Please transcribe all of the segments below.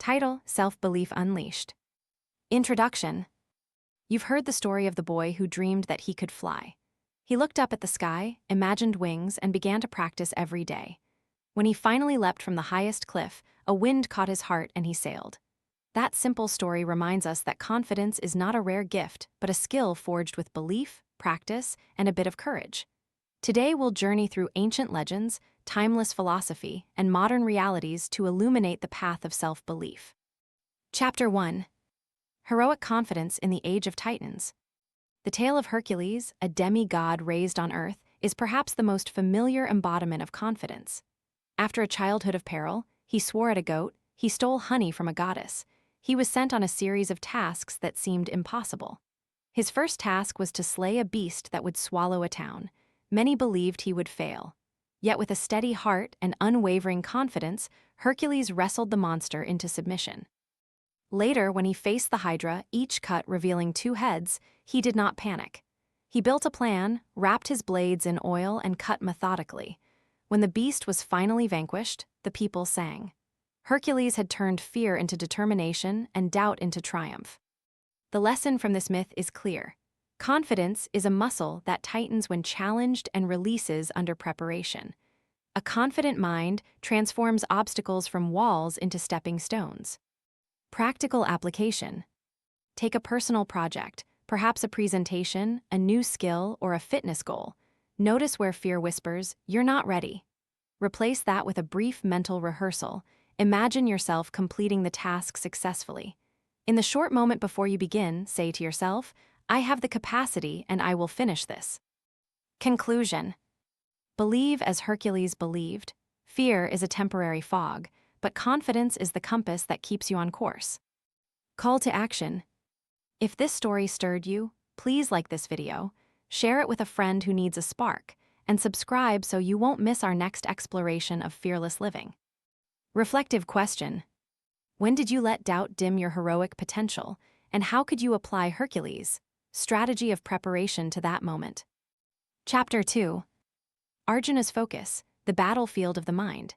Title: Self-Belief Unleashed. Introduction. You've heard the story of the boy who dreamed that he could fly. He looked up at the sky, imagined wings, and began to practice every day. When he finally leapt from the highest cliff, a wind caught his heart and he sailed. That simple story reminds us that confidence is not a rare gift, but a skill forged with belief, practice, and a bit of courage. Today we'll journey through ancient legends, timeless philosophy, and modern realities to illuminate the path of self-belief. Chapter 1. Heroic Confidence in the Age of Titans. The tale of Hercules, a demigod raised on Earth, is perhaps the most familiar embodiment of confidence. After a childhood of peril, he swore at a goat, he stole honey from a goddess. He was sent on a series of tasks that seemed impossible. His first task was to slay a beast that would swallow a town. Many believed he would fail. Yet with a steady heart and unwavering confidence, Hercules wrestled the monster into submission. Later, when he faced the Hydra, each cut revealing 2 heads, he did not panic. He built a plan, wrapped his blades in oil, and cut methodically. When the beast was finally vanquished, the people sang. Hercules had turned fear into determination and doubt into triumph. The lesson from this myth is clear. Confidence is a muscle that tightens when challenged and releases under preparation. A confident mind transforms obstacles from walls into stepping stones. Practical application. Take a personal project, perhaps a presentation, a new skill, or a fitness goal. Notice where fear whispers, "You're not ready." Replace that with a brief mental rehearsal. Imagine yourself completing the task successfully. In the short moment before you begin, say to yourself, "I have the capacity and I will finish this." Conclusion. Believe as Hercules believed. Fear is a temporary fog, but confidence is the compass that keeps you on course. Call to action. If this story stirred you, please like this video, share it with a friend who needs a spark, and subscribe so you won't miss our next exploration of fearless living. Reflective question. When did you let doubt dim your heroic potential, and how could you apply Hercules' strategy of preparation to that moment? Chapter 2. Arjuna's Focus, the Battlefield of the Mind.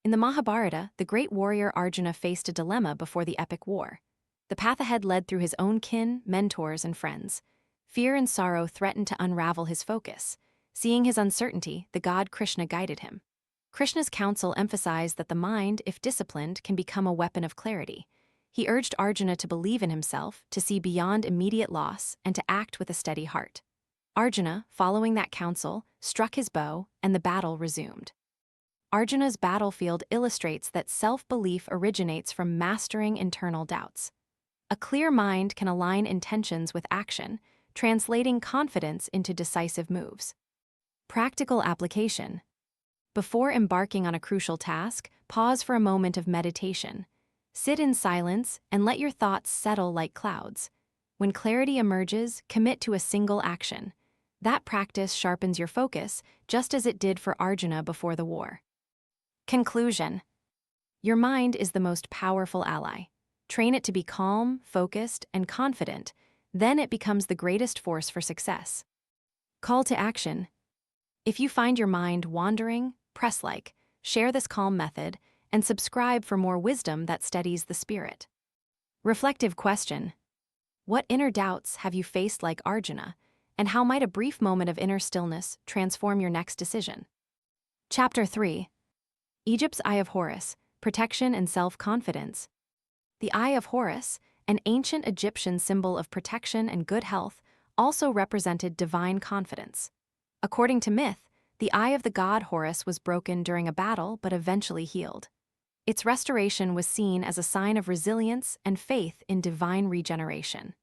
In the Mahabharata, the great warrior Arjuna faced a dilemma before the epic war. The path ahead led through his own kin, mentors, and friends. Fear and sorrow threatened to unravel his focus. Seeing his uncertainty, the god Krishna guided him. Krishna's counsel emphasized that the mind, if disciplined, can become a weapon of clarity. He urged Arjuna to believe in himself, to see beyond immediate loss, and to act with a steady heart. Arjuna, following that counsel, struck his bow, and the battle resumed. Arjuna's battlefield illustrates that self-belief originates from mastering internal doubts. A clear mind can align intentions with action, translating confidence into decisive moves. Practical application. Before embarking on a crucial task, pause for a moment of meditation. Sit in silence and let your thoughts settle like clouds. When clarity emerges, commit to a single action. That practice sharpens your focus, just as it did for Arjuna before the war. Conclusion. Your mind is the most powerful ally. Train it to be calm, focused, and confident, then it becomes the greatest force for success. Call to action. If you find your mind wandering, press like, share this calm method, and subscribe for more wisdom that steadies the spirit. Reflective question. What inner doubts have you faced like Arjuna, and how might a brief moment of inner stillness transform your next decision? Chapter 3. Egypt's Eye of Horus, Protection and Self-Confidence. The Eye of Horus, an ancient Egyptian symbol of protection and good health, also represented divine confidence. According to myth, the eye of the god Horus was broken during a battle but eventually healed. Its restoration was seen as a sign of resilience and faith in divine regeneration.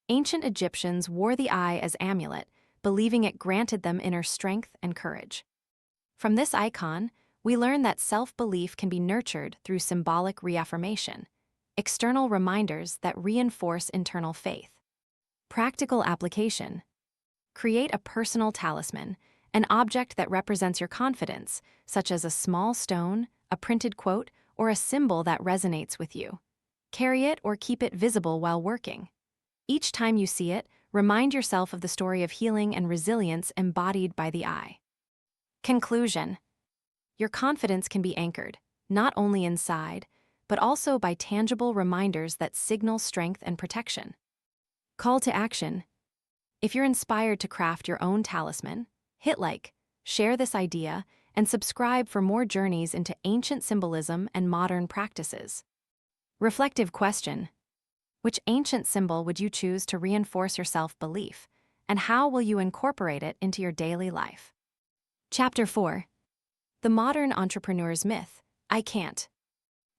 Ancient Egyptians wore the eye as amulet, believing it granted them inner strength and courage. From this icon, we learn that self-belief can be nurtured through symbolic reaffirmation, external reminders that reinforce internal faith. Practical application. Create a personal talisman, an object that represents your confidence, such as a small stone, a printed quote, or a symbol that resonates with you. Carry it or keep it visible while working. Each time you see it, remind yourself of the story of healing and resilience embodied by the eye. Conclusion. Your confidence can be anchored, not only inside, but also by tangible reminders that signal strength and protection. Call to action. If you're inspired to craft your own talisman, hit like, share this idea, and subscribe for more journeys into ancient symbolism and modern practices. Reflective question. Which ancient symbol would you choose to reinforce your self-belief, and how will you incorporate it into your daily life? Chapter 4. The Modern Entrepreneur's Myth, I Can't.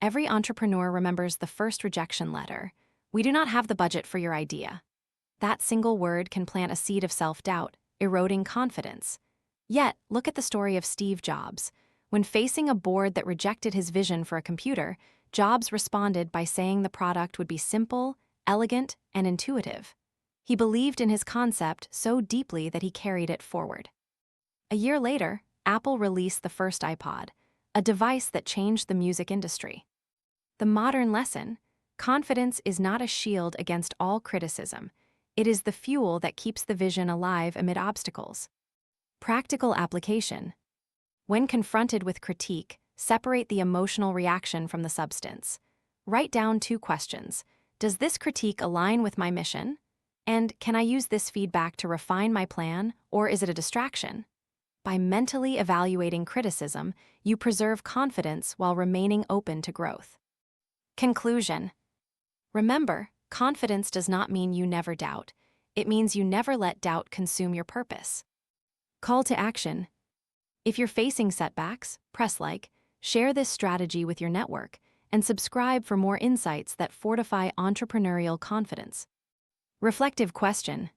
Every entrepreneur remembers the first rejection letter. We do not have the budget for your idea. That single word can plant a seed of self-doubt, eroding confidence. Yet, look at the story of Steve Jobs. When facing a board that rejected his vision for a computer, Jobs responded by saying the product would be simple, elegant, and intuitive. He believed in his concept so deeply that he carried it forward. A year later, Apple released the first iPod, a device that changed the music industry. The modern lesson: confidence is not a shield against all criticism. It is the fuel that keeps the vision alive amid obstacles. Practical application. When confronted with critique, separate the emotional reaction from the substance. Write down 2 questions. Does this critique align with my mission? And can I use this feedback to refine my plan, or is it a distraction? By mentally evaluating criticism, you preserve confidence while remaining open to growth. Conclusion. Remember, confidence does not mean you never doubt. It means you never let doubt consume your purpose. Call to action. If you're facing setbacks, press like, share this strategy with your network, and subscribe for more insights that fortify entrepreneurial confidence. Reflective question.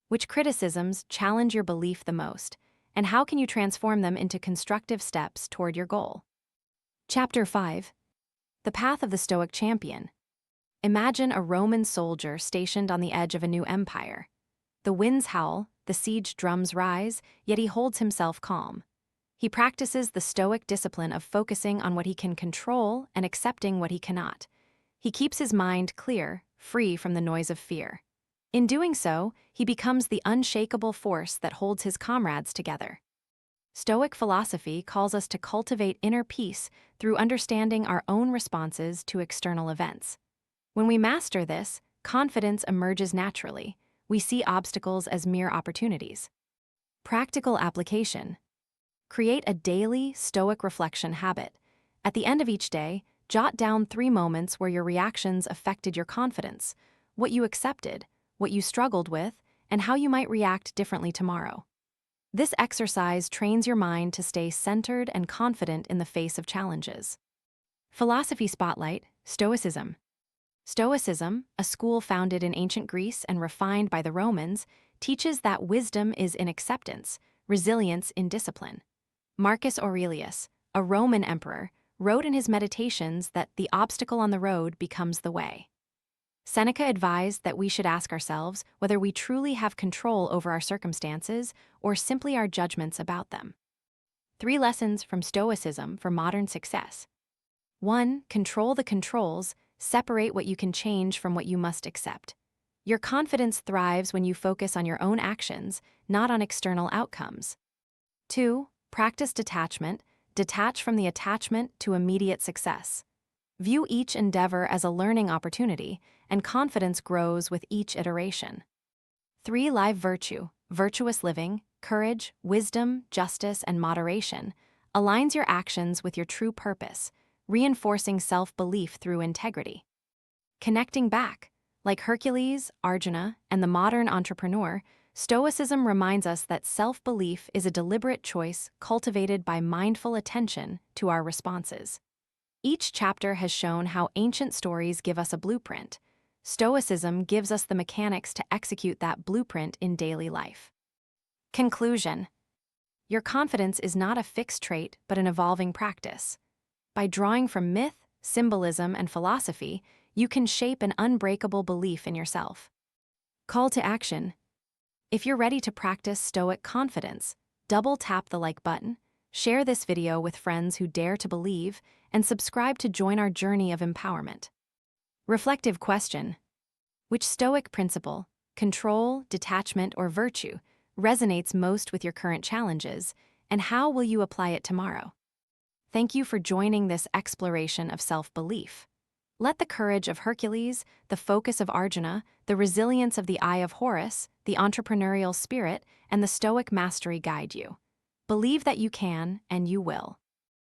Which criticisms challenge your belief the most, and how can you transform them into constructive steps toward your goal? Chapter 5. The Path of the Stoic Champion. Imagine a Roman soldier stationed on the edge of a new empire. The winds howl, the siege drums rise, yet he holds himself calm. He practices the Stoic discipline of focusing on what he can control and accepting what he cannot. He keeps his mind clear, free from the noise of fear. In doing so, he becomes the unshakable force that holds his comrades together. Stoic philosophy calls us to cultivate inner peace through understanding our own responses to external events. When we master this, confidence emerges naturally. We see obstacles as mere opportunities. Practical application. Create a daily Stoic reflection habit. At the end of each day, jot down 3 moments where your reactions affected your confidence, what you accepted, what you struggled with, and how you might react differently tomorrow. This exercise trains your mind to stay centered and confident in the face of challenges. Philosophy Spotlight, Stoicism. Stoicism, a school founded in ancient Greece and refined by the Romans, teaches that wisdom is in acceptance, resilience in discipline. Marcus Aurelius, a Roman emperor, wrote in his Meditations that the obstacle on the road becomes the way. Seneca advised that we should ask ourselves whether we truly have control over our circumstances or simply our judgments about them. 3 lessons from Stoicism for modern success. 1. Control the controls. Separate what you can change from what you must accept. Your confidence thrives when you focus on your own actions, not on external outcomes. 2. Practice detachment. Detach from the attachment to immediate success. View each endeavor as a learning opportunity, and confidence grows with each iteration. 3. Live virtue. Virtuous living, courage, wisdom, justice, and moderation aligns your actions with your true purpose, reinforcing self-belief through integrity. Connecting back. Like Hercules, Arjuna, and the modern entrepreneur, Stoicism reminds us that self-belief is a deliberate choice cultivated by mindful attention to our responses. Each chapter has shown how ancient stories give us a blueprint. Stoicism gives us the mechanics to execute that blueprint in daily life. Conclusion. Your confidence is not a fixed trait, but an evolving practice. By drawing from myth, symbolism, and philosophy, you can shape an unbreakable belief in yourself. Call to action. If you're ready to practice Stoic confidence, double tap the like button, share this video with friends who dare to believe, and subscribe to join our journey of empowerment. Reflective question. Which Stoic principle, control, detachment, or virtue, resonates most with your current challenges, and how will you apply it tomorrow? Thank you for joining this exploration of self-belief. Let the courage of Hercules, the focus of Arjuna, the resilience of the eye of Horus, the entrepreneurial spirit, and the stoic mastery guide you. Believe that you can, and you will.